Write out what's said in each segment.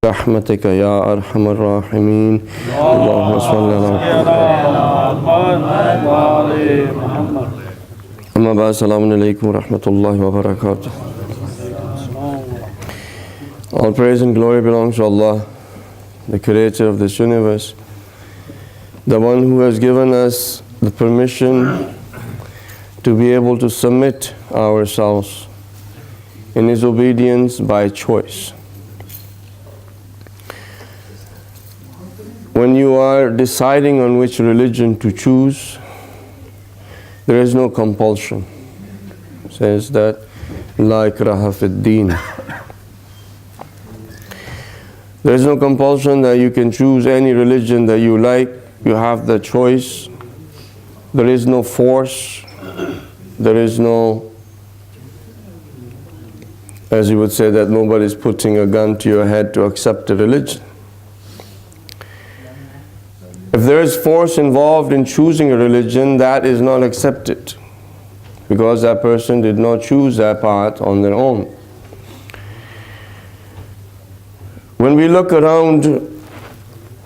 برحمتك يا أرحم الراحمين اللهم صل على محمد. أما بعد السلام عليكم ورحمة الله وبركاته. All praise and glory belongs to Allah, the creator of this universe, the one who has given us the permission to be able to submit ourselves in His obedience by choice. When you are deciding on which religion to choose, there is no compulsion. It says that, La ikraha fid deen. There is no compulsion that you can choose any religion that you like. You have the choice. There is no force. There is no, as you would say, that nobody is putting a gun to your head to accept a religion. If there is force involved in choosing a religion, that is not accepted, because that person did not choose that path on their own. When we look around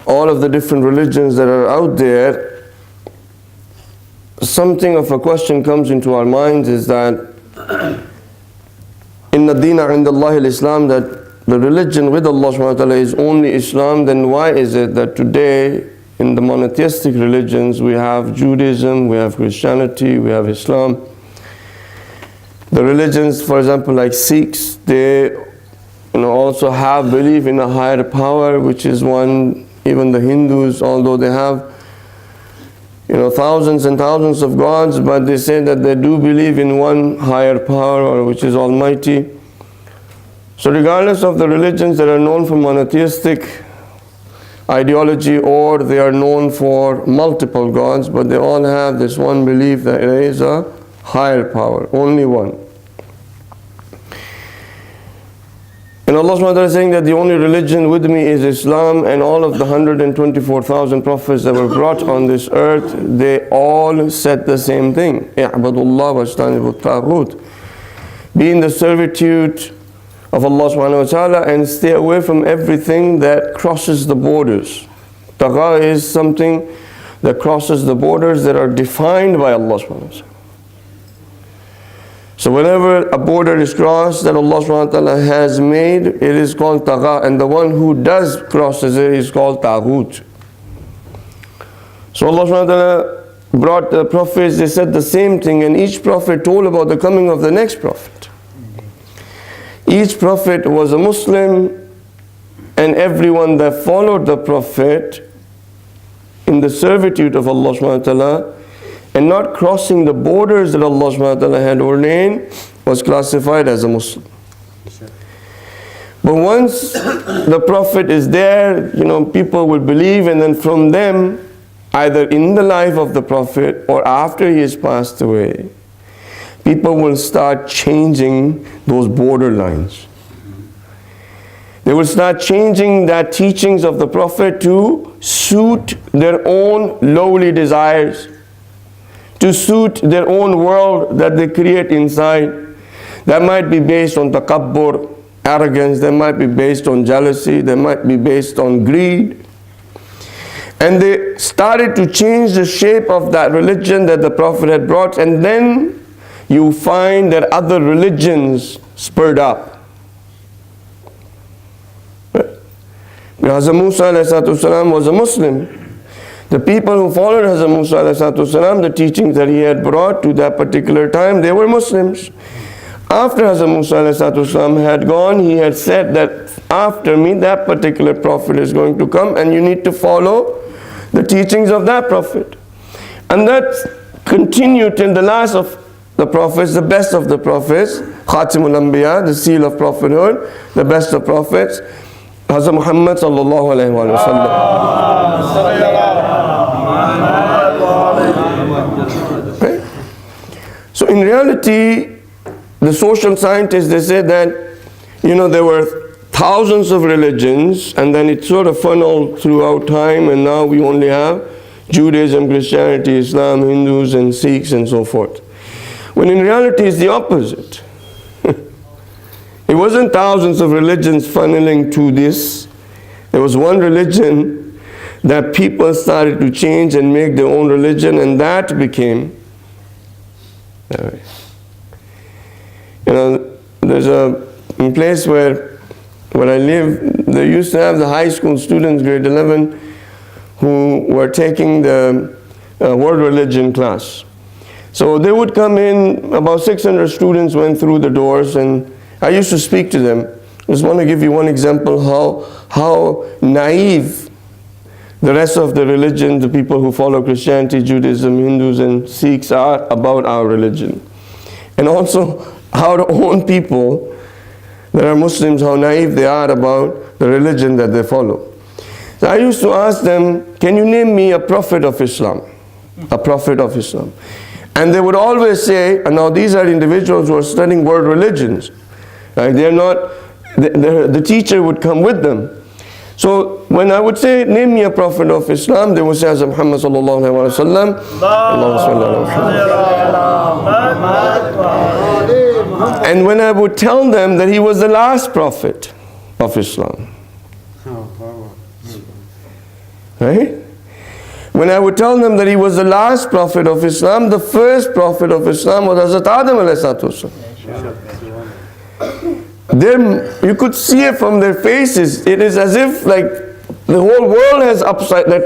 all of the different religions that are out there, something of a question comes into our minds, is that Inna Deena Indallahi al-Islam, that the religion with Allah subhanahu wa ta'ala is only Islam. Then why is it that today in the monotheistic religions we have Judaism, we have Christianity, we have Islam? The religions, for example, like Sikhs, they also have belief in a higher power, which is one. Even the Hindus, although they have thousands and thousands of gods, but they say that they do believe in one higher power, or which is Almighty. So regardless of the religions that are known for monotheistic ideology, or they are known for multiple gods, but they all have this one belief that there is a higher power, only one. And Allah subhanahu wa ta'ala is saying that the only religion with me is Islam, and all of the 124,000 prophets that were brought on this earth, they all said the same thing. I'budullah wajtanibu at-taghut. Be in the servitude of Allah subhanahu wa ta'ala and stay away from everything that crosses the borders. Tagha is something that crosses the borders that are defined by Allah subhanahu wa ta'ala. So whenever a border is crossed that Allah subhanahu wa ta'ala has made, it is called tagha, and the one who does crosses it is called taghut. So Allah subhanahu wa ta'ala brought the prophets, they said the same thing, and each prophet told about the coming of the next prophet. Each prophet was a Muslim, and everyone that followed the prophet in the servitude of Allah subhanahu wa ta'ala and not crossing the borders that Allah subhanahu wa ta'ala had ordained was classified as a Muslim. But once the prophet is there, people will believe, and then from them, either in the life of the prophet or after he has passed away, people will start changing those border lines. They will start changing that teachings of the prophet to suit their own lowly desires, to suit their own world that they create inside. That might be based on takabbur, arrogance, that might be based on jealousy, that might be based on greed. And they started to change the shape of that religion that the Prophet had brought, and then you find that other religions spurred up. Hazrat Musa ﷺ was a Muslim. The people who followed Hazrat Musa ﷺ, the teachings that he had brought to that particular time, they were Muslims. After Hazrat Musa ﷺ had gone, he had said that after me, that particular prophet is going to come, and you need to follow the teachings of that prophet. And that continued till the last of the prophets, the best of the prophets, Khatimul Anbiya, the seal of prophethood, the best of prophets, Hazrat Muhammad sallallahu alayhi wa sallam. Right? So in reality, the social scientists, they say that, there were thousands of religions, and then it sort of funneled throughout time, and now we only have Judaism, Christianity, Islam, Hindus, and Sikhs, and so forth. When in reality it's the opposite. It wasn't thousands of religions funneling to this. There was one religion that people started to change and make their own religion, and that became that way. You know, there's a place where I live, they used to have the high school students, grade 11, who were taking the world religion class. So they would come in, about 600 students went through the doors, and I used to speak to them. I just want to give you one example how naive the rest of the religion, the people who follow Christianity, Judaism, Hindus and Sikhs are about our religion. And also our own people that are Muslims, how naive they are about the religion that they follow. So I used to ask them, can you name me a prophet of Islam? A prophet of Islam. And they would always say, and now these are individuals who are studying world religions. Right? They're not, the teacher would come with them. So when I would say, name me a prophet of Islam, they would say, as Muhammad sallallahu alaihi wasallam. And when I would tell them that he was the last prophet of Islam, right? When I would tell them that he was the last prophet of Islam, the first prophet of Islam was Hazrat Adam alayhi salatu. You could see it from their faces. It is as if like the whole world has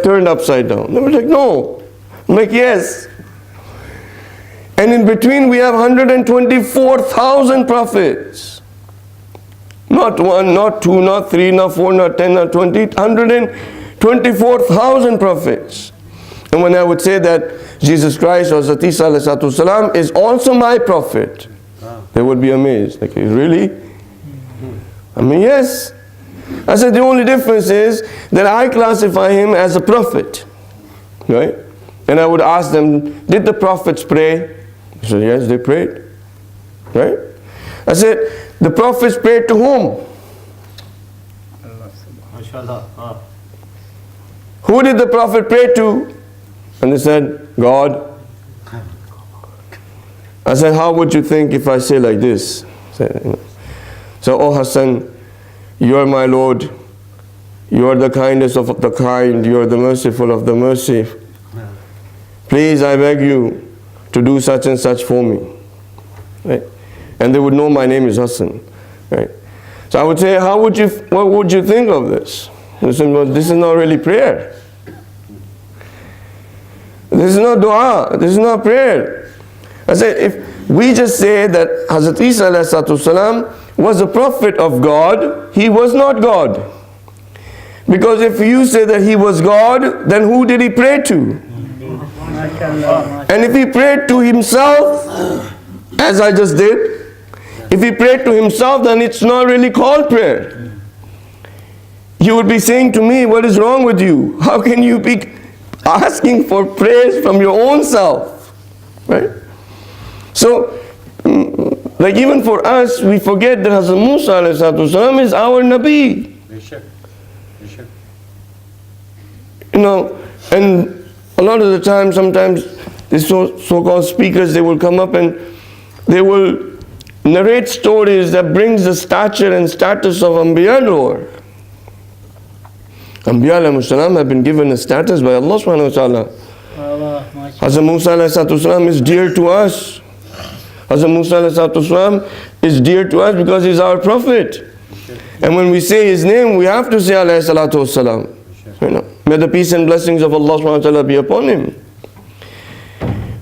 turned upside down. They were like, no. I'm like, yes. And in between we have 124,000 prophets. Not one, not two, not three, not four, not 10, not 20, 124,000 prophets. And when I would say that Jesus Christ or Hazrat Isa alayhi salatu wasalam is also my prophet, they would be amazed. Like, really? I mean, yes. I said the only difference is that I classify him as a prophet. Right? And I would ask them, did the prophets pray? They said, yes, they prayed. Right? I said, the prophets prayed to whom? Who did the prophet pray to? And they said, God. I said, how would you think if I say like this? So, oh Hassan, you are my Lord. You are the kindest of the kind. You are the merciful of the mercy. Please, I beg you to do such and such for me. Right? And they would know my name is Hassan. Right? So I would say, what would you think of this? They said, well, this is not really prayer. This is not dua. This is not prayer. I said, if we just say that Hazrat Isa alayhi salatu wasalam was a prophet of God, he was not God. Because if you say that he was God, then who did he pray to? And if he prayed to himself, as I just did, if he prayed to himself, then it's not really called prayer. You would be saying to me, what is wrong with you? How can you be asking for praise from your own self? Right? So, like even for us, we forget that Hazrat Musa alayhi salatu wasalam is our Nabi. You know, and a lot of the time, sometimes these so-called speakers, they will come up and they will narrate stories that brings the stature and status of Anbiya lower. Anbiya alayhi salam have been given a status by Allah subhanahu wa ta'ala. Hazrat Musa alayhi salatu wasalam is dear to us. Hazrat Musa alayhi salatu wasalam is dear to us because he's our prophet. And when we say his name, we have to say alayhi salatu wasalam. You know, may the peace and blessings of Allah subhanahu wa ta'ala be upon him.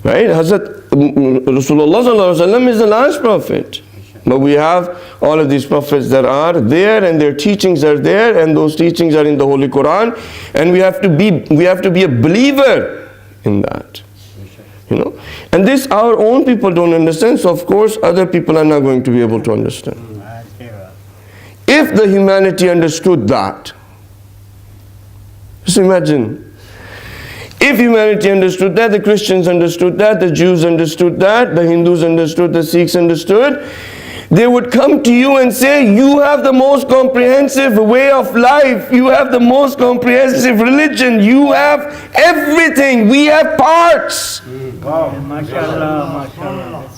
Right? Hazrat Rasulullah sallallahu alaihi wasallam is the last prophet. But we have all of these prophets that are there, and their teachings are there, and those teachings are in the Holy Quran, and we have to be a believer in that. You know? And this our own people don't understand, so of course other people are not going to be able to understand. If the humanity understood that, just imagine, if humanity understood that, the Christians understood that, the Jews understood that, the Hindus understood, the Sikhs understood, they would come to you and say, you have the most comprehensive way of life, you have the most comprehensive religion, you have everything, we have parts.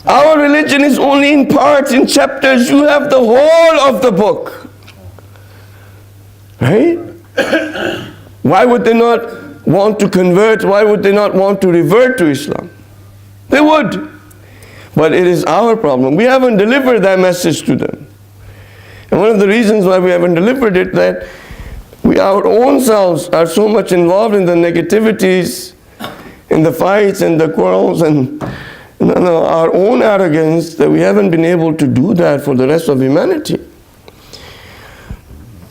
Our religion is only in parts, in chapters. You have the whole of the book. Right? Why would they not want to convert? Why would they not want to revert to Islam? They would. But it is our problem. We haven't delivered that message to them. And one of the reasons why we haven't delivered it, that we our own selves are so much involved in the negativities, in the fights and the quarrels and our own arrogance, that we haven't been able to do that for the rest of humanity.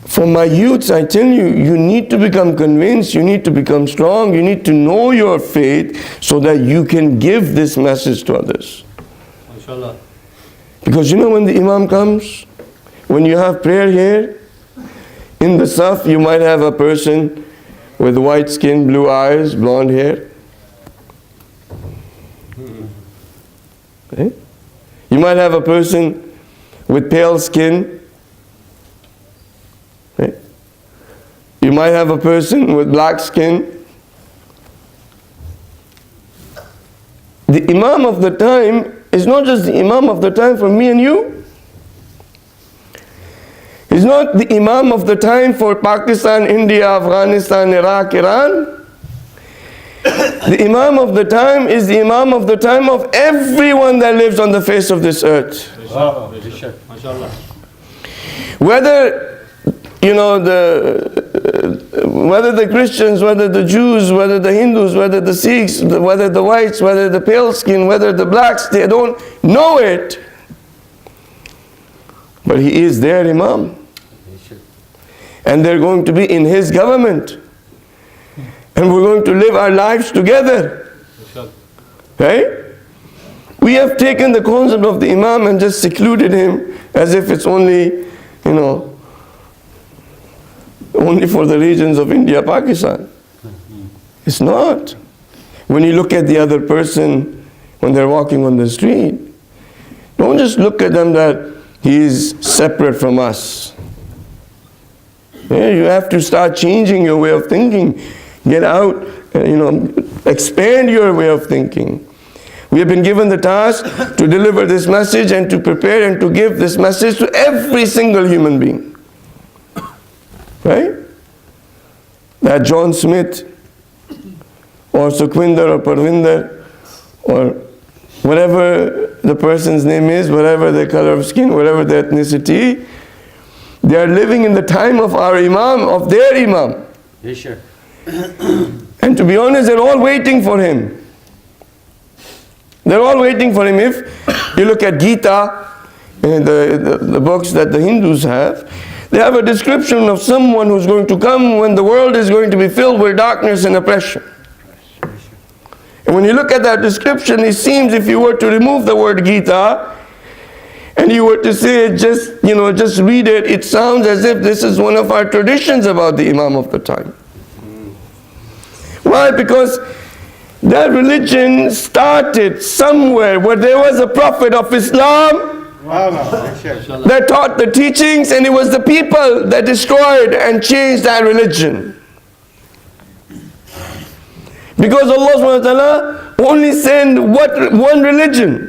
For my youths, I tell you, you need to become convinced, you need to become strong, you need to know your faith so that you can give this message to others. Inshallah. Because you know when the Imam comes, when you have prayer here, in the saf you might have a person with white skin, blue eyes, blonde hair. Okay? You might have a person with pale skin. Okay? You might have a person with black skin. The Imam of the time is not just the Imam of the time for me and you. He's not the Imam of the time for Pakistan, India, Afghanistan, Iraq, Iran. The Imam of the time is the Imam of the time of everyone that lives on the face of this earth. Whether, you know, whether the Christians, whether the Jews, whether the Hindus, whether the Sikhs, whether the whites, whether the pale skin, whether the blacks, they don't know it. But he is their Imam. And they're going to be in his government. And we're going to live our lives together. Right? We have taken the concept of the Imam and just secluded him as if it's only, you know, only for the regions of India, Pakistan. It's not. When you look at the other person when they're walking on the street, don't just look at them that he is separate from us. Yeah, you have to start changing your way of thinking. Get out, you know, expand your way of thinking. We have been given the task to deliver this message and to prepare and to give this message to every single human being. Right? That John Smith or Sukhwinder or Parvinder or whatever the person's name is, whatever their color of skin, whatever their ethnicity, they are living in the time of our Imam, of their Imam. Yes, sir. And to be honest, they're all waiting for him. They're all waiting for him. If you look at Gita, the books that the Hindus have, they have a description of someone who's going to come when the world is going to be filled with darkness and oppression. And when you look at that description, it seems if you were to remove the word Gita, and you were to say, just read it, it sounds as if this is one of our traditions about the Imam of the time. Why? Because that religion started somewhere where there was a prophet of Islam that taught the teachings, and it was the people that destroyed and changed that religion. Because Allah subhanahu wa ta'ala only sent one religion.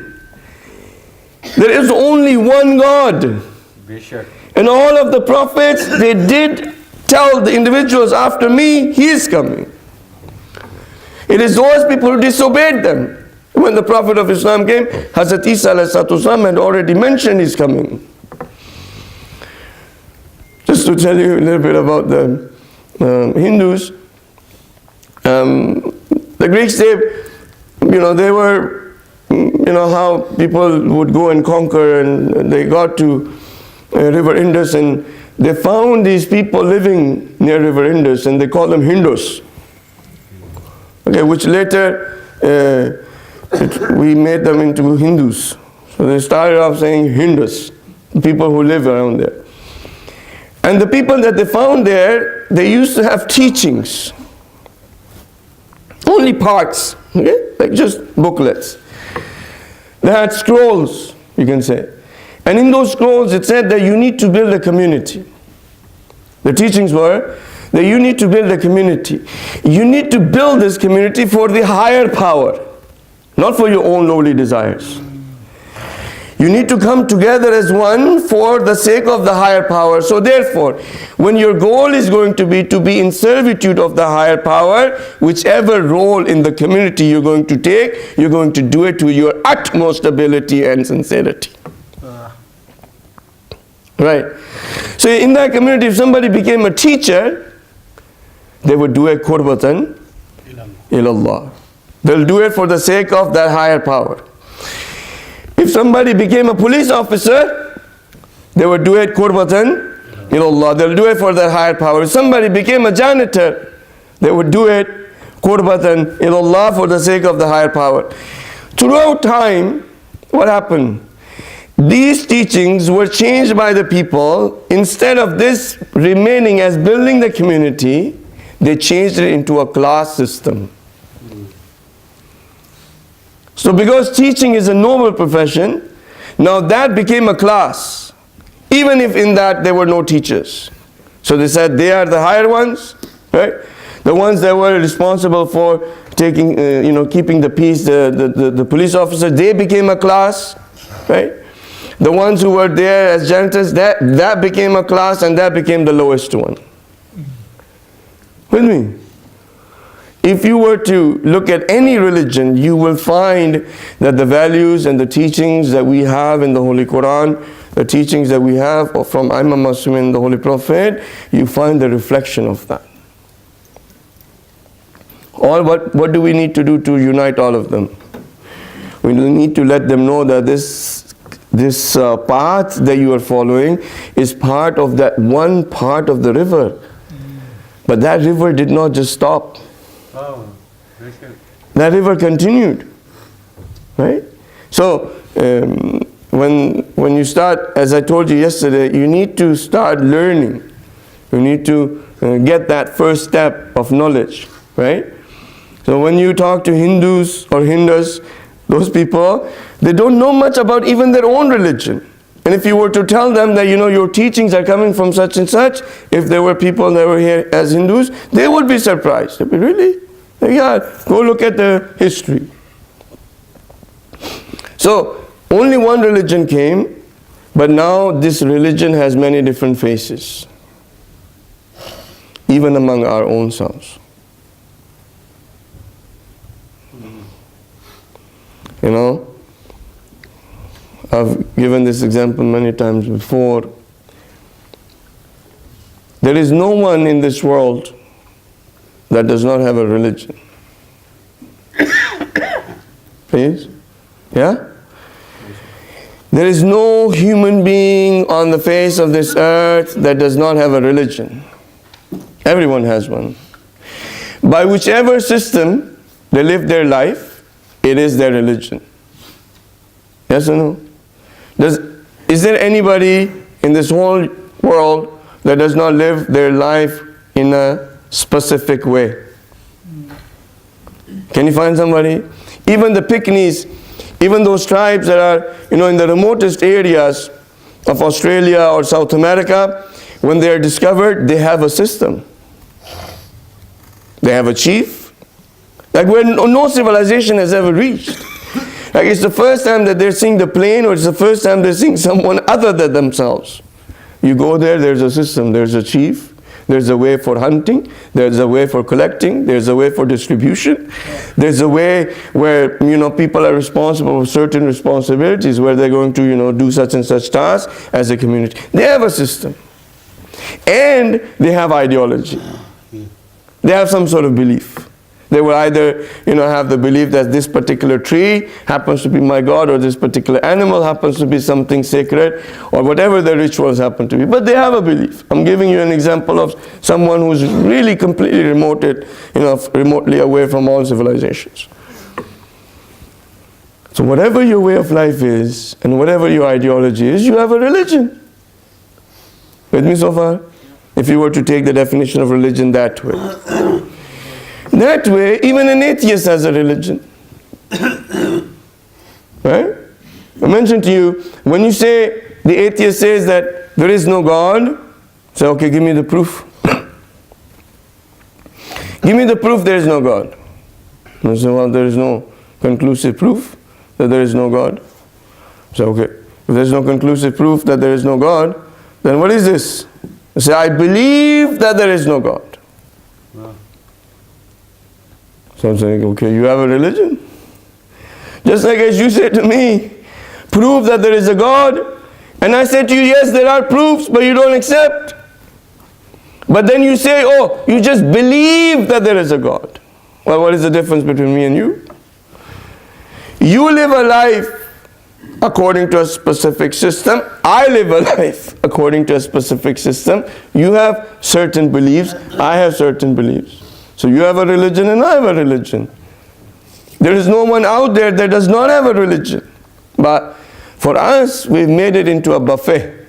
There is only one God. And all of the prophets, they did tell the individuals, after me, he is coming. It is those people who disobeyed them. When the Prophet of Islam came, Hazrat Isa had already mentioned he's coming. Just to tell you a little bit about the Hindus, the Greeks, they were, how people would go and conquer, and they got to River Indus, and they found these people living near River Indus, and they called them Hindus. Okay, which later we made them into Hindus. So they started off saying Hindus, people who live around there. And the people that they found there, they used to have teachings. Only parts, okay? Like just booklets. They had scrolls, you can say. And in those scrolls it said that you need to build a community. The teachings were that you need to build a community. You need to build this community for the higher power, not for your own lowly desires. You need to come together as one for the sake of the higher power. So therefore, when your goal is going to be in servitude of the higher power, whichever role in the community you're going to take, you're going to do it to your utmost ability and sincerity. Right? So in that community, if somebody became a teacher, they would do it qurbatan ilallah. They'll do it for the sake of that higher power. If somebody became a police officer, they would do it qurbatan ilallah. They'll do it for the higher power. If somebody became a janitor, they would do it qurbatan ilallah, for the sake of the higher power. Throughout time, what happened? These teachings were changed by the people. Instead of this remaining as building the community, they changed it into a class system. So because teaching is a noble profession, now that became a class, even if in that there were no teachers. So they said they are the higher ones, right? The ones that were responsible for taking, keeping the peace, the police officers, they became a class, right? The ones who were there as janitors, that became a class, and that became the lowest one. With me? If you were to look at any religion, you will find that the values and the teachings that we have in the Holy Quran, the teachings that we have from Imam Masum and the Holy Prophet, you find the reflection of that. What do we need to do to unite all of them? We need to let them know that this path that you are following is part of that one part of the river. But that river did not just stop. Oh, very good. That river continued, right? So when you start, as I told you yesterday, you need to start learning. You need to get that first step of knowledge, right? So when you talk to Hindus or Hindus, those people, they don't know much about even their own religion. And if you were to tell them that, your teachings are coming from such and such, if there were people that were here as Hindus, they would be surprised. They'd be, really? Yeah, go look at the history. So, only one religion came, but now this religion has many different faces, even among our own selves. I've given this example many times before. There is no one in this world that does not have a religion. Please? Yeah? There is no human being on the face of this earth that does not have a religion. Everyone has one. By whichever system they live their life, it is their religion. Yes or no? Is there anybody in this whole world that does not live their life in a specific way? Can you find somebody? Even the Piccaninnies, even those tribes that are, in the remotest areas of Australia or South America, when they are discovered, they have a system. They have a chief, like where no civilization has ever reached. Like it's the first time that they're seeing the plane, or it's the first time they're seeing someone other than themselves. You go there, there's a system, there's a chief, there's a way for hunting, there's a way for collecting, there's a way for distribution, there's a way where, people are responsible for certain responsibilities, where they're going to, do such and such tasks as a community. They have a system. And they have ideology. They have some sort of belief. They will either, have the belief that this particular tree happens to be my God, or this particular animal happens to be something sacred, or whatever the rituals happen to be. But they have a belief. I'm giving you an example of someone who's really completely remotely away from all civilizations. So whatever your way of life is, and whatever your ideology is, you have a religion. With me so far? If you were to take the definition of religion that way. That way, even an atheist has a religion. Right? I mentioned to you, when you say, the atheist says that there is no God, say, okay, give me the proof. Give me the proof there is no God. And I say, well, there is no conclusive proof that there is no God. So, okay, if there's no conclusive proof that there is no God, then what is this? Say, I believe that there is no God. So I'm saying, okay, you have a religion. Just like as you said to me, prove that there is a God. And I said to you, yes, there are proofs, but you don't accept. But then you say, oh, you just believe that there is a God. Well, what is the difference between me and you? You live a life according to a specific system. I live a life according to a specific system. You have certain beliefs. I have certain beliefs. So you have a religion and I have a religion. There is no one out there that does not have a religion. But for us, we've made it into a buffet.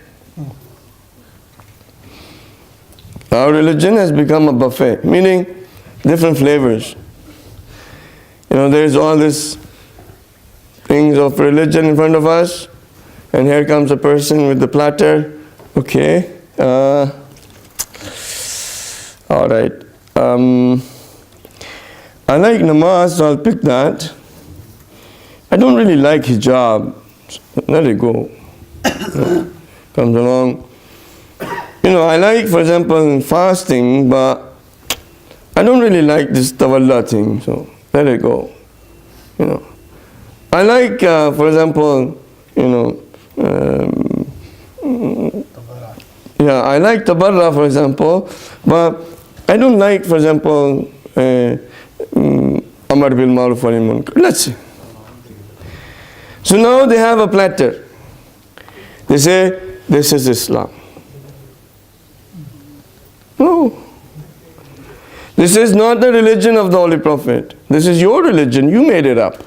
Our religion has become a buffet, meaning different flavors. You know, there's all this things of religion in front of us, and here comes a person with the platter. Okay, all right. I like namaz, so I'll pick that. I don't really like hijab. So let it go. Comes along. You know, I like, for example, fasting, but I don't really like this tawalla thing, so let it go. You know, I like, for example, you know, yeah, I like tabarra, for example, but I don't like, for example, amar bil ma'ruf wa nahy munkar. Let's see. So now they have a platter. They say, this is Islam. No. This is not the religion of the Holy Prophet. This is your religion. You made it up.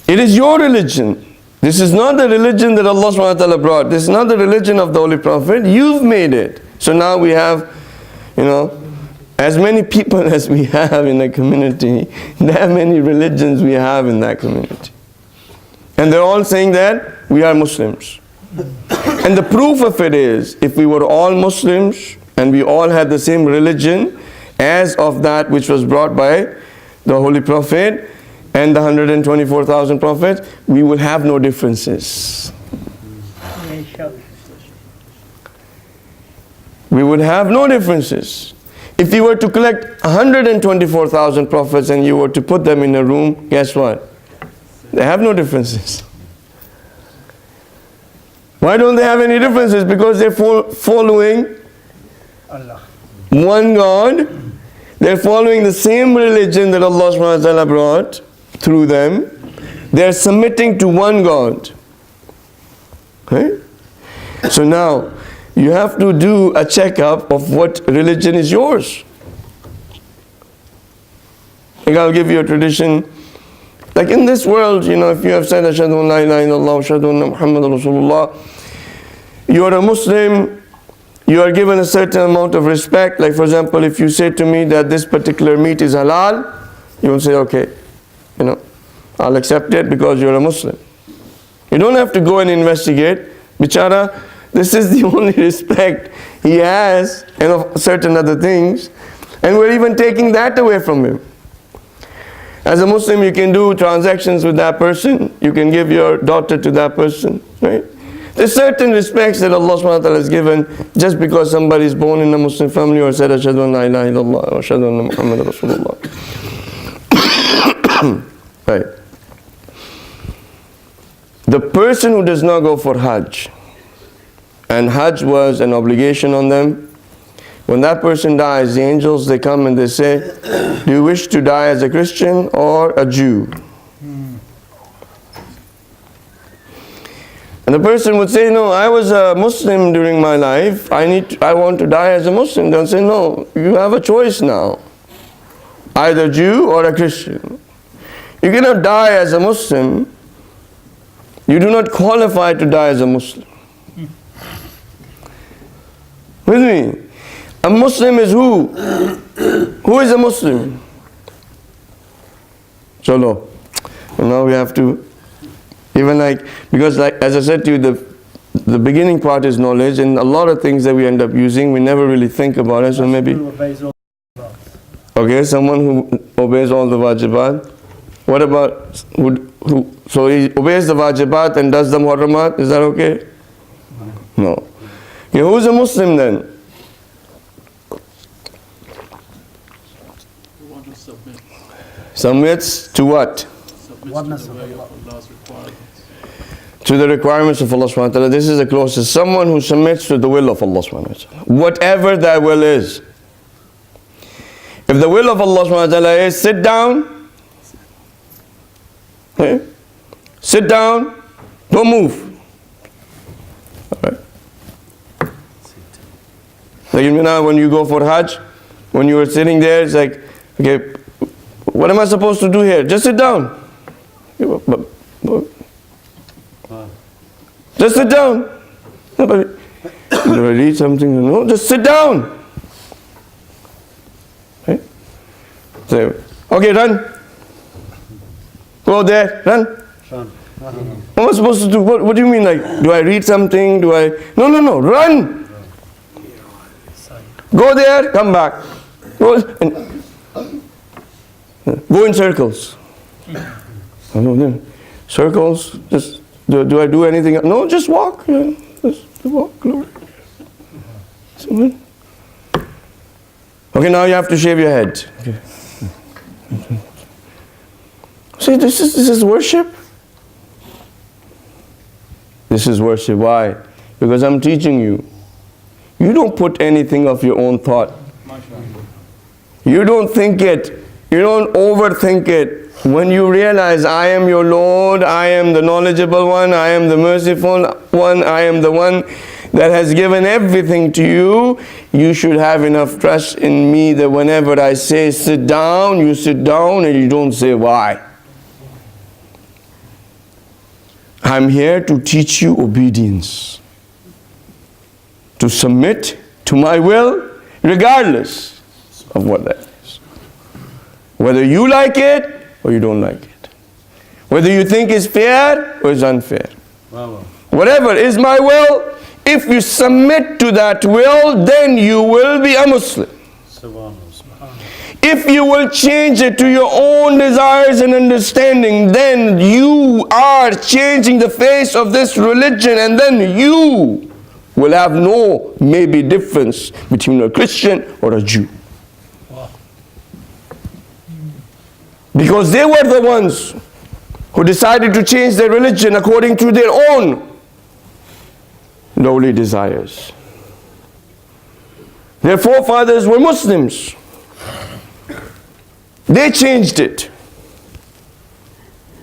It is your religion. This is not the religion that Allah subhanahu wa ta'ala brought. This is not the religion of the Holy Prophet. You've made it. So now we have, you know, as many people as we have in the community, that many religions we have in that community. And they're all saying that we are Muslims. And the proof of it is, if we were all Muslims and we all had the same religion as of that which was brought by the Holy Prophet and the 124,000 prophets, we will have no differences. We would have no differences. If you were to collect 124,000 prophets and you were to put them in a room, guess what? They have no differences. Why don't they have any differences? Because they're following Allah. One God. They're following the same religion that Allah subhanahu wa ta'ala brought through them. They're submitting to one God. Okay? So now, you have to do a checkup of what religion is yours. Like I'll give you a tradition. Like in this world, you know, if you have said, Ashhadu an la ilaha illallah, Ashhadu anna Muhammadan Rasulullah, you are a Muslim, you are given a certain amount of respect. Like for example, if you say to me that this particular meat is halal, you will say, okay, you know, I'll accept it because you're a Muslim. You don't have to go and investigate. Bichara, this is the only respect he has, and of certain other things, and we're even taking that away from him. As a Muslim, you can do transactions with that person, you can give your daughter to that person, right? There's certain respects that Allah subhanahu wa ta'ala has given just because somebody is born in a Muslim family or said, Ashhadu an la ilaha illallah, or Ashhadu anna Muhammadan Rasulullah. Right. The person who does not go for Hajj, and Hajj was an obligation on them, when that person dies, the angels, they come and they say, do you wish to die as a Christian or a Jew? And the person would say, no, I was a Muslim during my life, I want to die as a Muslim. They'll say, no, you have a choice now, either Jew or a Christian. You cannot die as a Muslim. You do not qualify to die as a Muslim. With me? A Muslim is who? Who is a Muslim? Chalo. And now we have to, even like, because like, as I said to you, the beginning part is knowledge, and a lot of things that we end up using, we never really think about it, so maybe. Okay? Okay, someone who obeys all the wajibat. What about so he obeys the wajibat and does the muharramat? Is that okay? No. Okay, who's a Muslim then? The one who submits. Submits to what? Submits to the way of Allah's requirements. To the requirements of Allah subhanahu wa ta'ala. This is the closest. Someone who submits to the will of Allah subhanahu wa ta'ala. Whatever that will is. If the will of Allah subhanahu wa ta'ala is sit down, okay? Sit down, don't move. Alright. Like when you go for Hajj, when you were sitting there, it's like, okay, what am I supposed to do here? Just sit down. Just sit down. Do I read something? No, just sit down. Okay? So, okay, run. Go there, run. What am I supposed to do? What do you mean? Like, do I read something? Do I? No, run. Go there, come back. Go in circles. Circles, just. Do I do anything? No, just walk. Yeah. Just walk. Okay, now you have to shave your head. Okay. See, this is worship. This is worship. Why? Because I'm teaching you. You don't put anything of your own thought. You don't think it. You don't overthink it. When you realize I am your Lord, I am the knowledgeable one, I am the merciful one, I am the one that has given everything to you, you should have enough trust in me that whenever I say sit down, you sit down and you don't say why. I'm here to teach you obedience, to submit to my will regardless of what that is. Whether you like it or you don't like it. Whether you think it's fair or it's unfair. Whatever is my will, if you submit to that will, then you will be a Muslim. If you will change it to your own desires and understanding, then you are changing the face of this religion, and then you will have no maybe difference between a Christian or a Jew. Because they were the ones who decided to change their religion according to their own lowly desires. Their forefathers were Muslims. They changed it.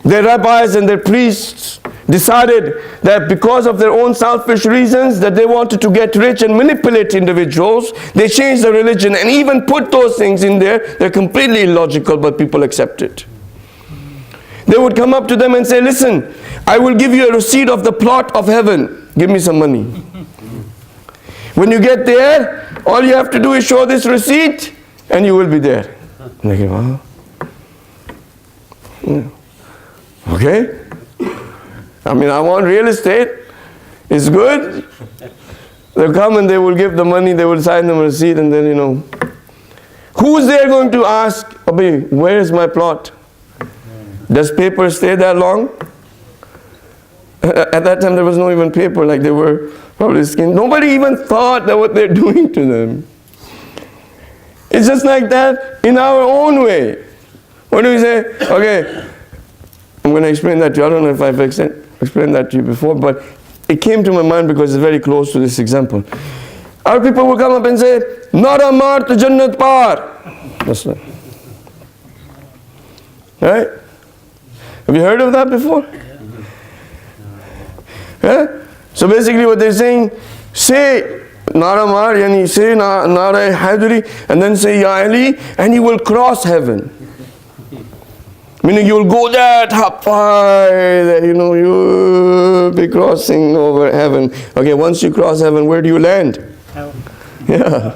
Their rabbis and their priests decided that because of their own selfish reasons that they wanted to get rich and manipulate individuals, they changed the religion and even put those things in there. They're completely illogical, but people accept it. They would come up to them and say, listen, I will give you a receipt of the plot of heaven. Give me some money. When you get there, all you have to do is show this receipt and you will be there. And they go, okay. I mean, I want real estate. It's good. They'll come and they will give the money, they will sign them a receipt, and then, who's there going to ask, Abhi, where is my plot? Does paper stay that long? At that time there was no even paper, like they were probably skinned. Nobody even thought that what they're doing to them. It's just like that in our own way. What do we say? Okay, I'm going to explain that to you. I don't know if I've explained that to you before, but it came to my mind because it's very close to this example. Our people will come up and say, Nara maar to Jannat paar. That's right. Right? Have you heard of that before? Yeah? So basically what they're saying, say Nara maar, yani say Nara Hadri, and then say Ya Ali, and you will cross heaven. Meaning you will go that high that you will be crossing over heaven. Okay, once you cross heaven, where do you land? Heaven. Yeah.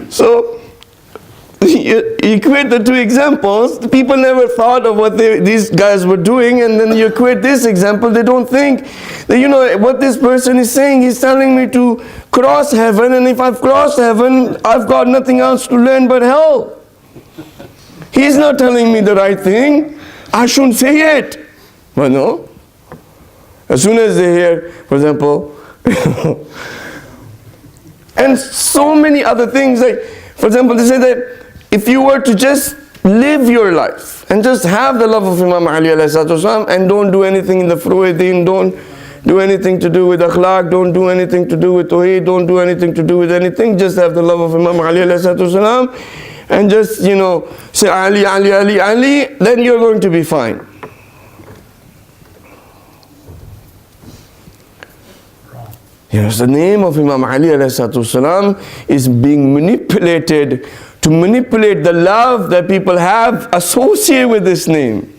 So you equate the two examples, people never thought of what these guys were doing, and then you equate this example, they don't think that, you know, what this person is saying, he's telling me to cross heaven, and if I've crossed heaven, I've got nothing else to learn but hell. He's not telling me the right thing. I shouldn't say it. But no. As soon as they hear, for example, and so many other things, like, for example, they say that if you were to just live your life and just have the love of Imam Ali ﷺ and don't do anything in the fru'idin, don't do anything to do with akhlaq, don't do anything to do with tawheed, don't do anything to do with anything, just have the love of Imam Ali ﷺ and just, you know, say Ali, Ali, Ali, Ali, then you're going to be fine. Yes, the name of Imam Ali ﷺ is being manipulated to manipulate the love that people have associated with this name.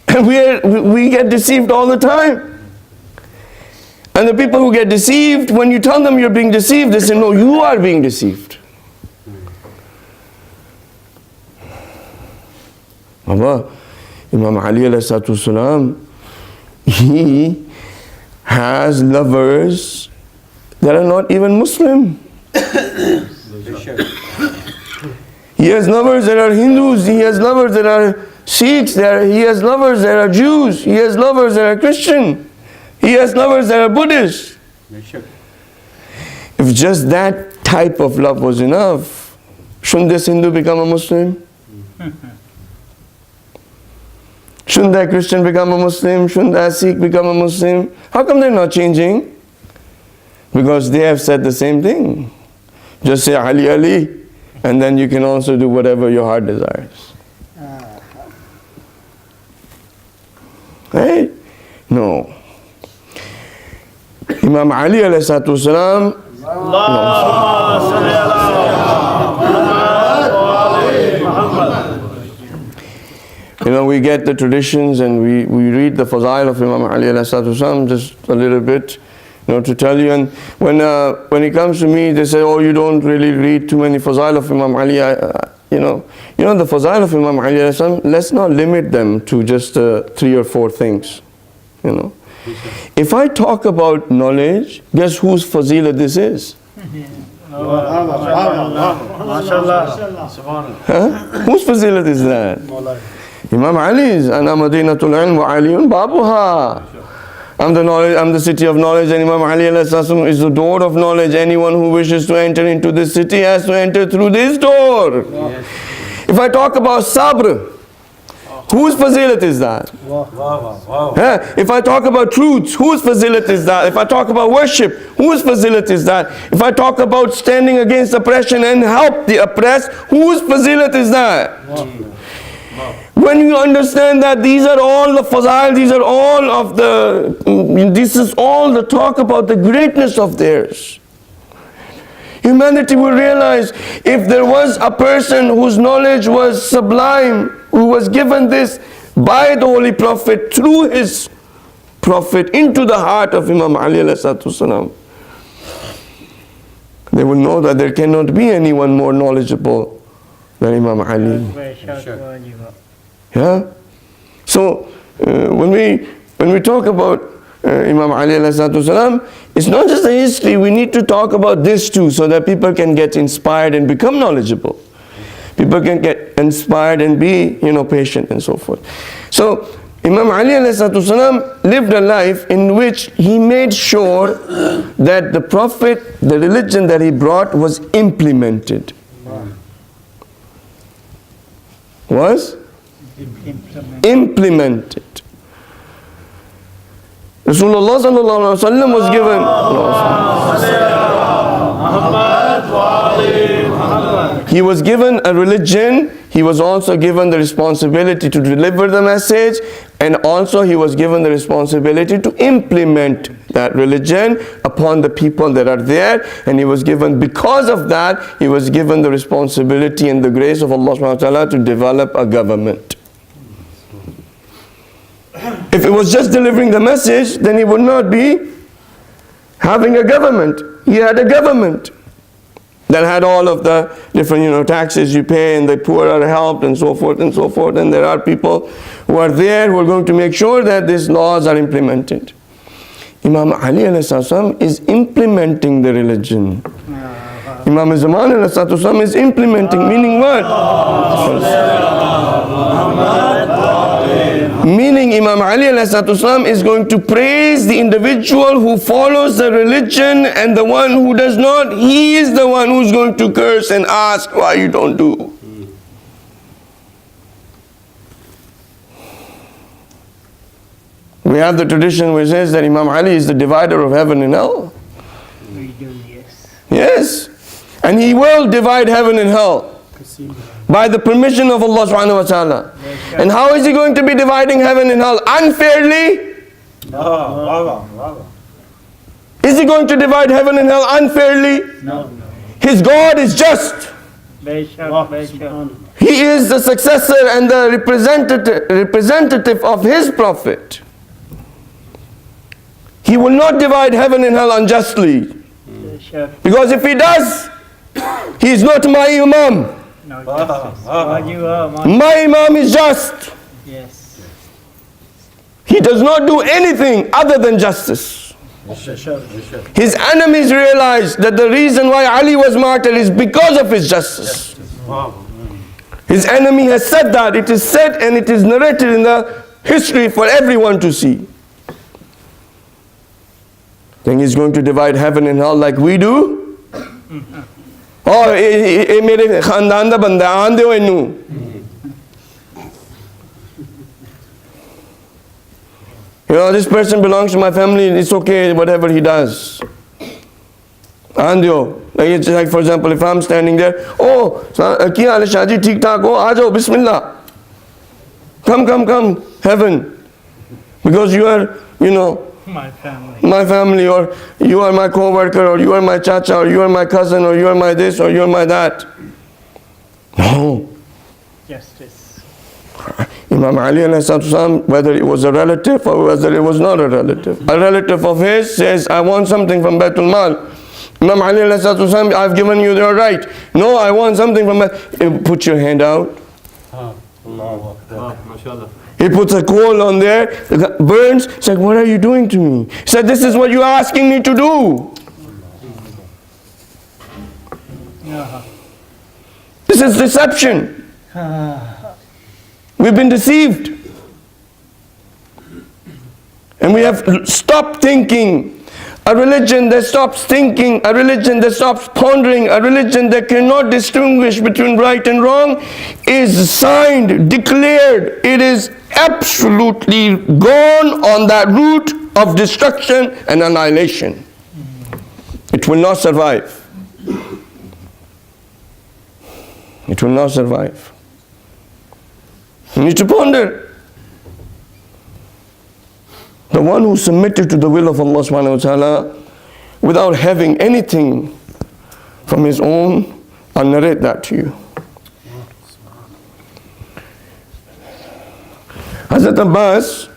And we get deceived all the time. And the people who get deceived, when you tell them you're being deceived, they say, no, you are being deceived. Baba, Imam Ali ﷺ, he has lovers that are not even Muslim. He has lovers that are Hindus, he has lovers that are Sikhs, he has lovers that are Jews, he has lovers that are Christian, he has lovers that are Buddhist. If just that type of love was enough, shouldn't this Hindu become a Muslim? Shouldn't that Christian become a Muslim? Shouldn't that Sikh become a Muslim? How come they're not changing? Because they have said the same thing. Just say Ali, Ali, and then you can also do whatever your heart desires. Right? No. Imam Ali ﷺ, you know, we get the traditions and we read the Fazail of Imam Ali ﷺ just a little bit, you know, to tell you. And when it comes to me, they say, oh, you don't really read too many Fazail of Imam Ali. You know the Fazail of Imam Ali ﷺ, let's not limit them to just 3 or 4 things, you know. If I talk about knowledge, guess whose fazilah this is? Huh? Whose fazilah is that? Imam Ali's. Ana Madinatul Ilm wa Aliyun Babuha. I'm the knowledge, I'm the city of knowledge, and Imam Ali is the door of knowledge. Anyone who wishes to enter into this city has to enter through this door. Yes. If I talk about sabr, whose fazilat is that? If I talk about truths, whose fazilat is that? If I talk about worship, whose fazilat is that? If I talk about standing against oppression and help the oppressed, whose fazilat is that? When you understand that these are all the fazail, these are all of the, this is all the talk about the greatness of theirs. Humanity will realize if there was a person whose knowledge was sublime, who was given this by the Holy Prophet, through his Prophet, into the heart of Imam Ali ﷺ, they will know that there cannot be anyone more knowledgeable than Imam Ali. Yeah? So when we talk about Imam Ali ﷺ, it's not just a history, we need to talk about this too, so that people can get inspired and become knowledgeable. People can get inspired and be, you know, patient and so forth. So Imam Ali ﷺ lived a life in which he made sure that the Prophet, the religion that he brought, was implemented. Was? Implemented. Rasulullah sallallahu alaihi wasallam was given. He was given a religion. He was also given the responsibility to deliver the message, and also he was given the responsibility to implement that religion upon the people that are there. And he was given, because of that, he was given the responsibility and the grace of Allah subhanahu wa ta'ala to develop a government. If it was just delivering the message, then he would not be having a government. He had a government that had all of the different taxes you pay, and the poor are helped, and so forth and so forth. And there are people who are there who are going to make sure that these laws are implemented. Imam Ali ﷺ is implementing the religion. Imam Zaman ﷺ is implementing, meaning what? Meaning Imam Ali ﷺ is going to praise the individual who follows the religion, and the one who does not, he is the one who's going to curse and ask why you don't do. We have the tradition which says that Imam Ali is the divider of heaven and hell. We do, yes. Yes. And he will divide heaven and hell by the permission of Allah subhanahu wa ta'ala. And how is he going to be dividing heaven and hell? Unfairly? Is he going to divide heaven and hell unfairly? No. His God is just. He is the successor and the representative of his prophet. He will not divide heaven and hell unjustly. Because if he does, he is not my Imam. No justice. My Imam is just. Yes. He does not do anything other than justice. His enemies realized that the reason why Ali was martyred is because of his justice. His enemy has said that. It is said and it is narrated in the history for everyone to see. Think he's going to divide heaven and hell like we do? Oh, mere khandan da banda aande ho inu. This person belongs to my family, it's okay whatever he does. Aande. Like for example, if I'm standing there, oh, ki haal hai Shahji, theek thaak ho, aa jao, bismillah. Come, heaven. Because you are, My family. my family, or you are my co-worker, or you are my chacha, or you are my cousin, or you are my this, or you are my that. No. Justice. Imam Ali ﷺ, whether it was a relative or whether it was not a relative of his says, I want something from Baitul Mal. Imam Ali ﷺ, I've given you your right. No, I want something from put your hand out. He puts a coal on there, it burns. He's like, what are you doing to me? He said, this is what you're asking me to do. This is deception. We've been deceived. And we have stopped thinking. A religion that stops thinking, a religion that stops pondering, a religion that cannot distinguish between right and wrong is signed, declared. It is absolutely gone on that route of destruction and annihilation. It will not survive. It will not survive. You need to ponder. The one who submitted to the will of Allah subhanahu wa ta'ala without having anything from his own, I'll narrate that to you. Hazrat Abbas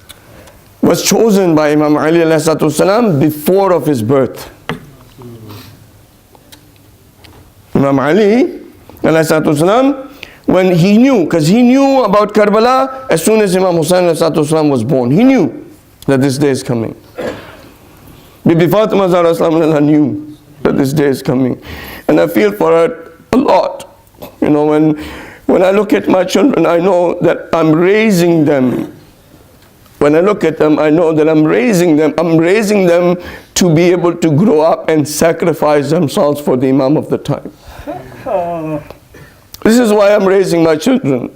was chosen by Imam Ali ﷺ before of his birth. Imam Ali ﷺ, when he knew, because he knew about Karbala as soon as Imam Hussain ﷺ was born. He knew that this day is coming. Bibi Fatima Zahra knew that this day is coming. And I feel for her a lot. When I look at my children, I know that I'm raising them. When I look at them, I know that I'm raising them. I'm raising them to be able to grow up and sacrifice themselves for the Imam of the time. This is why I'm raising my children.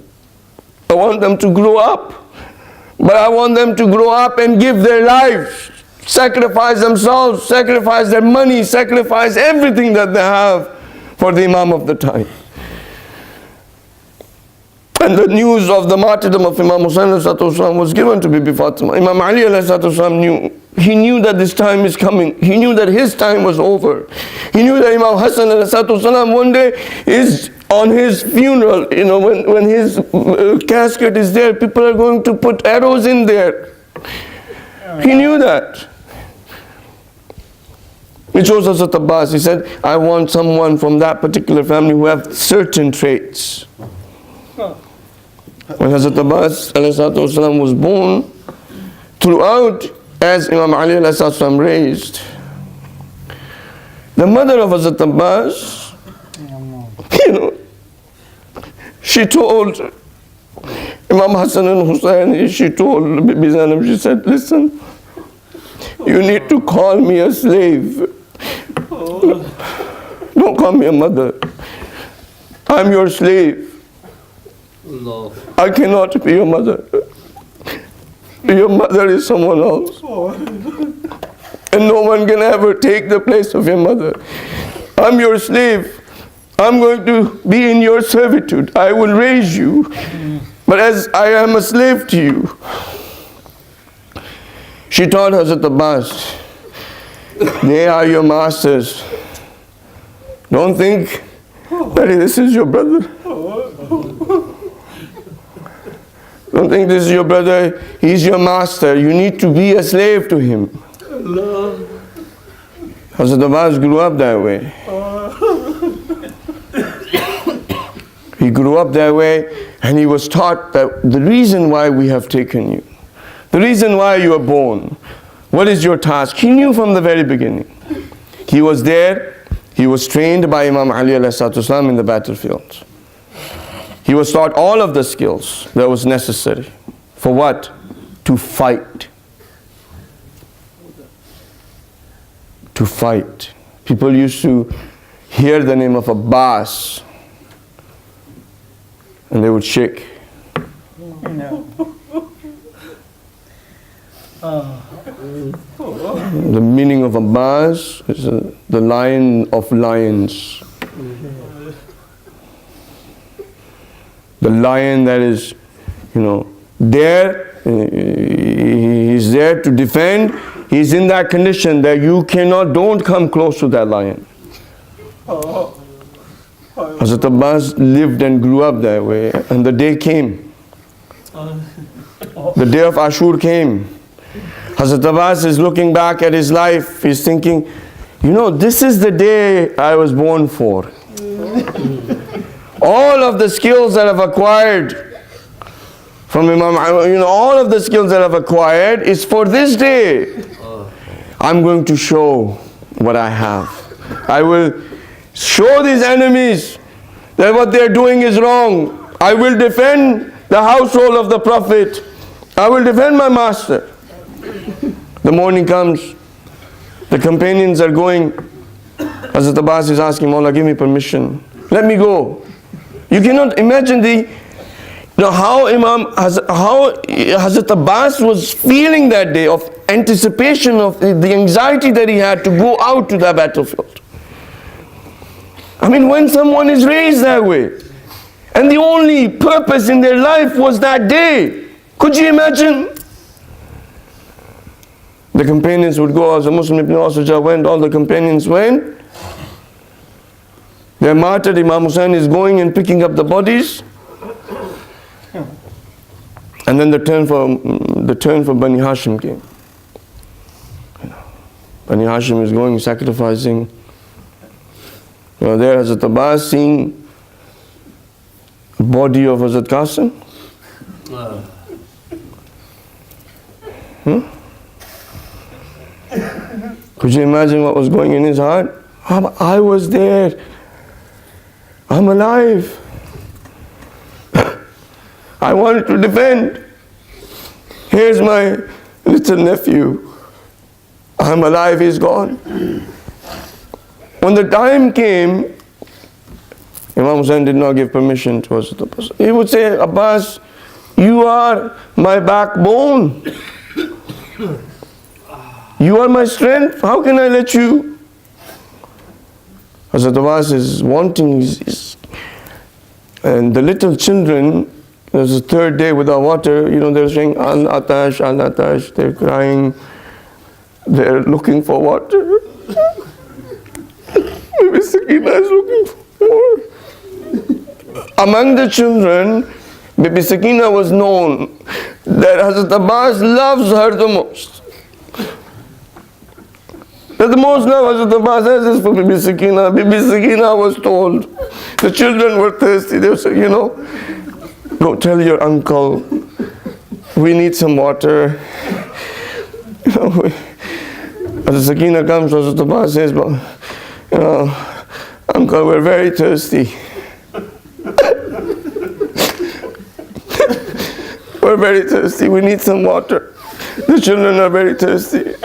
I want them to grow up. But I want them to grow up and give their lives, sacrifice themselves, sacrifice their money, sacrifice everything that they have for the Imam of the time. And the news of the martyrdom of Imam Hussain was given to Bibi Fatima. Imam Ali knew. He knew that this time is coming. He knew that his time was over. He knew that Imam Hassan one day is on his funeral. When his casket is there, people are going to put arrows in there. He knew that. He chose Hazrat Abbas. He said, I want someone from that particular family who have certain traits. When Hazrat Abbas ﷺ was born, throughout, as Imam Ali ﷺ raised, the mother of Hazrat Abbas, she told Imam Hassan and Hussein, she told Bibi Zainab, she said, listen, you need to call me a slave. Don't call me a mother. I'm your slave. I cannot be your mother. Your mother is someone else. And no one can ever take the place of your mother. I'm your slave. I'm going to be in your servitude. I will raise you. But as I am a slave to you. She taught Hazrat Abbas, they are your masters. Don't think that this is your brother. Don't think this is your brother, he's your master. You need to be a slave to him. Hazrat Abbas grew up that way. He grew up that way and he was taught that the reason why we have taken you, the reason why you are born, what is your task? He knew from the very beginning. He was there, he was trained by Imam Ali ﷺ in the battlefield. He was taught all of the skills that was necessary. For what? To fight. To fight. People used to hear the name of Abbas and they would shake. The meaning of Abbas is the lion of lions. The lion that is, there, he's there to defend. He's in that condition that don't come close to that lion. Hazrat Abbas lived and grew up that way, and the day came. The day of Ashur came. Hazrat Abbas is looking back at his life. He's thinking, this is the day I was born for. All of the skills that I've acquired from Imam, all of the skills that I've acquired is for this day. I'm going to show what I have. I will show these enemies that what they're doing is wrong. I will defend the household of the Prophet. I will defend my master. The morning comes, the companions are going. Hazrat Abbas is asking, Mawla, give me permission. Let me go. You cannot imagine how Hazrat Abbas was feeling that day of anticipation of the anxiety that he had to go out to the battlefield. I mean, when someone is raised that way, and the only purpose in their life was that day, could you imagine? The companions would go, as a Muslim Ibn Asajah went, all the companions went. They're martyred, Imam Hussain is going and picking up the bodies. And then the turn for Bani Hashim came. Bani Hashim is going, sacrificing. There Hazrat Abbas seeing the body of Hazrat Qasim. Could you imagine what was going in his heart? I was there. I'm alive. I wanted to defend. Here's my little nephew. I'm alive, he's gone. When the time came, Imam Hussain did not give permission to Hazrat Abbas. He would say, Abbas, you are my backbone. You are my strength. How can I let you? Hazrat Abbas is wanting, and the little children, there's the third day without water, they're saying, Al-Atash, Al-Atash, they're crying, they're looking for water. Maybe Sakina is looking for water. Among the children, Bibi Sakina was known that Hazrat Abbas loves her the most. That the most love Hazrat Abbas has is for Bibi Sakina. Bibi Sakina was told, the children were thirsty. They said, you know, go tell your uncle, we need some water. You know, Hazrat Sakina comes, Hazrat Abbas says, you know, uncle, we're very thirsty. We're very thirsty, we need some water. The children are very thirsty.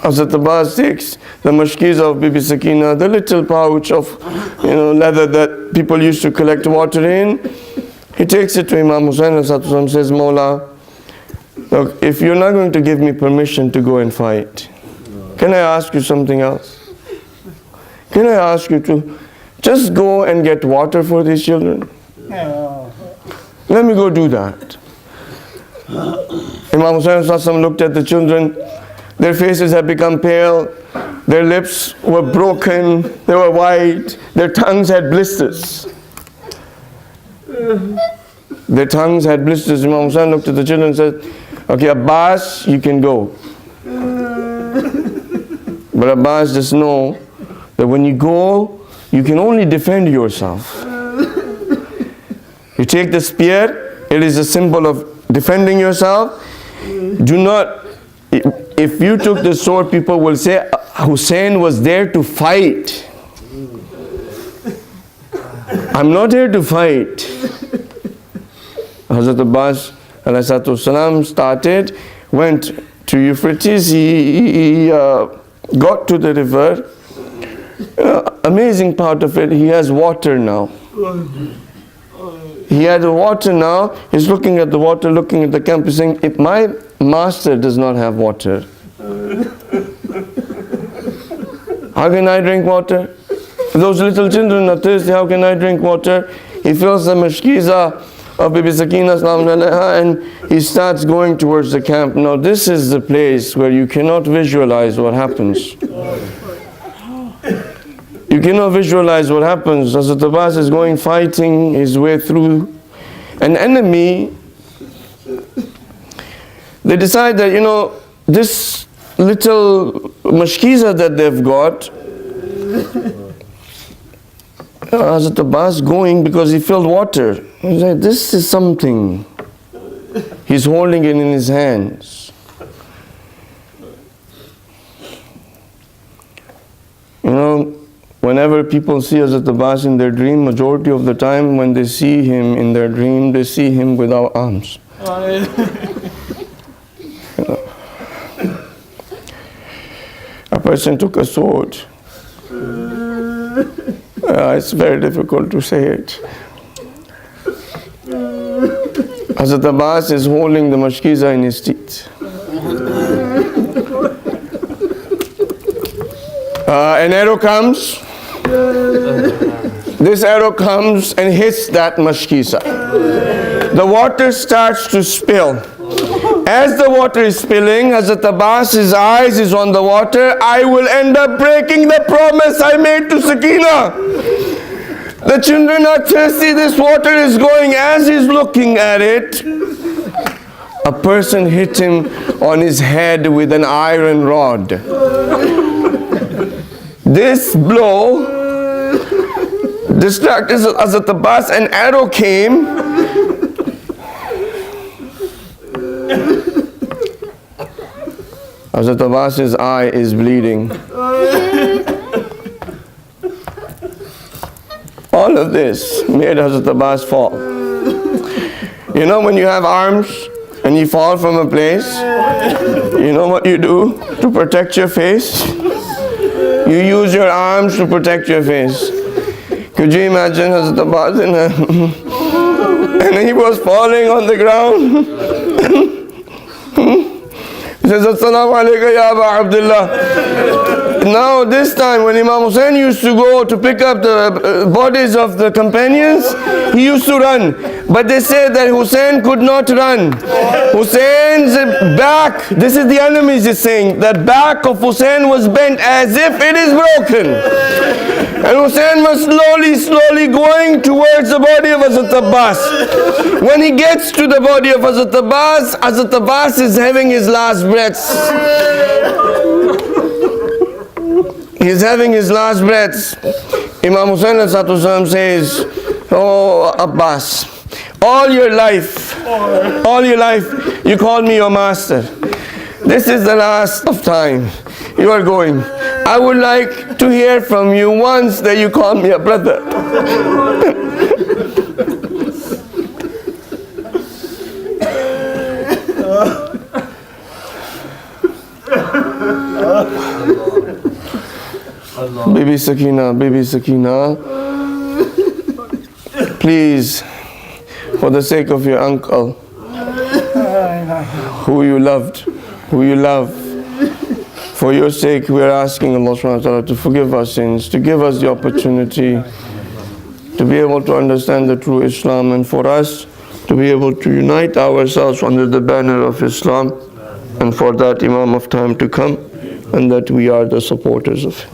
Hazrat Abbas takes the mashkiza of Bibi Sakina, the little pouch of, you know, leather that people used to collect water in. He takes it to Imam Hussain and says, Mawla, look, if you're not going to give me permission to go and fight, can I ask you something else? Can I ask you to just go and get water for these children? Let me go do that. Imam Hussain looked at the children. Their faces had become pale. Their lips were broken. They were white. Their tongues had blisters. Their tongues had blisters. Imam Hussain looked at the children and said, okay, Abbas, you can go. But Abbas, just know that when you go, you can only defend yourself. You take the spear, it is a symbol of defending yourself. Do not, if you took the sword, people will say Hussein was there to fight. I'm not here to fight. Hazrat Abbas ﷺ started, went to Euphrates, he got to the river. Amazing part of it, he has water now. He had the water now, he's looking at the water, looking at the camp, he's saying, if my master does not have water, how can I drink water? Those little children are thirsty, how can I drink water? He fills the mashkiza of Bibi Sakina and he starts going towards the camp. Now this is the place where you cannot visualize what happens. You cannot visualize what happens. Hazrat Abbas is going fighting his way through an enemy. They decide that, you know, this little mashkiza that they've got, Hazrat Abbas going because he filled water. He's like, this is something. He's holding it in his hands. You know, whenever people see Hazrat Abbas in their dream, majority of the time when they see him in their dream, they see him without arms. You know. A person took a sword. It's very difficult to say it. Hazrat Abbas is holding the mashkiza in his teeth. An arrow comes. This arrow comes and hits that mashkiza. The water starts to spill. As the water is spilling, Hazrat Abbas's eyes is on the water. I will end up breaking the promise I made to Sakina. The children are thirsty, this water is going. As he's looking at it, a person hit him on his head with an iron rod. This blow distracted Hazrat Abbas. An arrow came. Hazrat Abbas's eye is bleeding. All of this made Hazrat Abbas fall. You know, when you have arms and you fall from a place, you know what you do to protect your face? You use your arms to protect your face. Could you imagine Hazrat Abbas and he was falling on the ground? He says, Assalamu alaikum ya Aba Abdullah. Now this time when Imam Hussain used to go to pick up the bodies of the companions, he used to run. But they say that Hussain could not run. Hussein's back, this is the enemies is saying, that back of Hussain was bent as if it is broken. And Hussain was slowly going towards the body of Hazrat Abbas. When he gets to the body of Hazrat Abbas is having his last breaths. He's having his last breaths. Imam Hussain ﷺ says, "Oh Abbas, all your life, you called me your master. This is the last of time. You are going. I would like to hear from you once that you call me a brother." Baby Sakina, please, for the sake of your uncle, who you love, for your sake we are asking Allah subhanahu wa ta'ala to forgive our sins, to give us the opportunity to be able to understand the true Islam, and for us to be able to unite ourselves under the banner of Islam, and for that Imam of time to come, and that we are the supporters of it.